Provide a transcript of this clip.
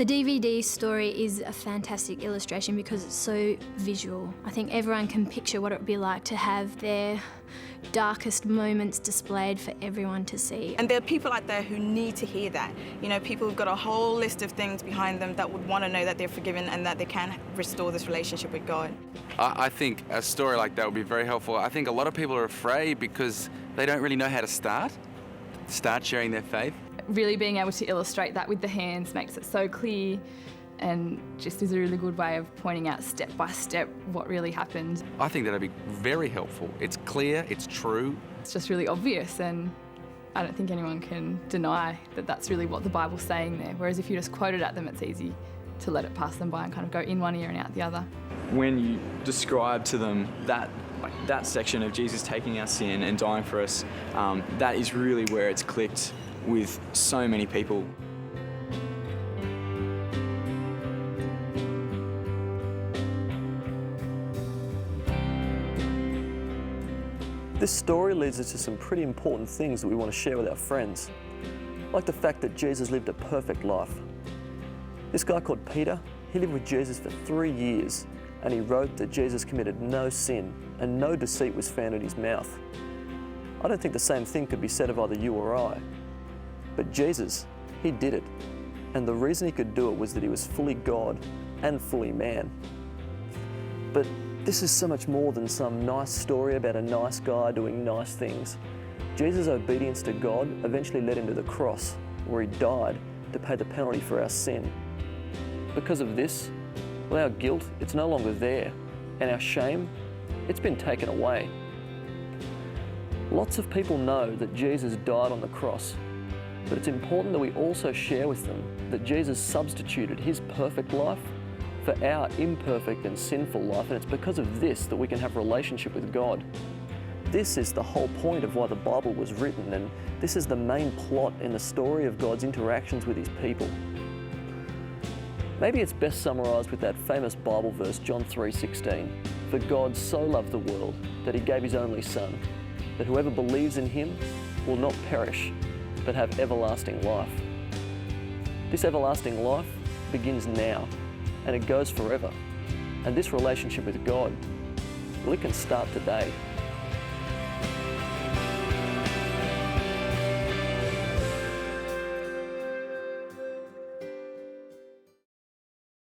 The DVD story is a fantastic illustration because it's so visual. I think everyone can picture what it would be like to have their darkest moments displayed for everyone to see. And there are people out there who need to hear that. You know, people who've got a whole list of things behind them that would want to know that they're forgiven and that they can restore this relationship with God. I think a story like that would be very helpful. I think a lot of people are afraid because they don't really know how to start sharing their faith. Really being able to illustrate that with the hands makes it so clear and just is a really good way of pointing out step by step what really happened. I think that'd be very helpful. It's clear, it's true. It's just really obvious, and I don't think anyone can deny that that's really what the Bible's saying there. Whereas if you just quote it at them, it's easy to let it pass them by and kind of go in one ear and out the other. When you describe to them that section of Jesus taking our sin and dying for us, that is really where it's clicked with so many people. This story leads us to some pretty important things that we want to share with our friends, like the fact that Jesus lived a perfect life. This guy called Peter, he lived with Jesus for 3 years, and he wrote that Jesus committed no sin and no deceit was found in his mouth. I don't think the same thing could be said of either you or I. But Jesus, he did it. And the reason he could do it was that he was fully God and fully man. But this is so much more than some nice story about a nice guy doing nice things. Jesus' obedience to God eventually led him to the cross, where he died to pay the penalty for our sin. Because of this, well, our guilt, it's no longer there, and our shame, it's been taken away. Lots of people know that Jesus died on the cross, but it's important that we also share with them that Jesus substituted his perfect life for our imperfect and sinful life, and it's because of this that we can have a relationship with God. This is the whole point of why the Bible was written, and this is the main plot in the story of God's interactions with his people. Maybe it's best summarised with that famous Bible verse, John 3:16. For God so loved the world that he gave his only Son, that whoever believes in him will not perish, but have everlasting life. This everlasting life begins now, and it goes forever. And this relationship with God, well, it can start today.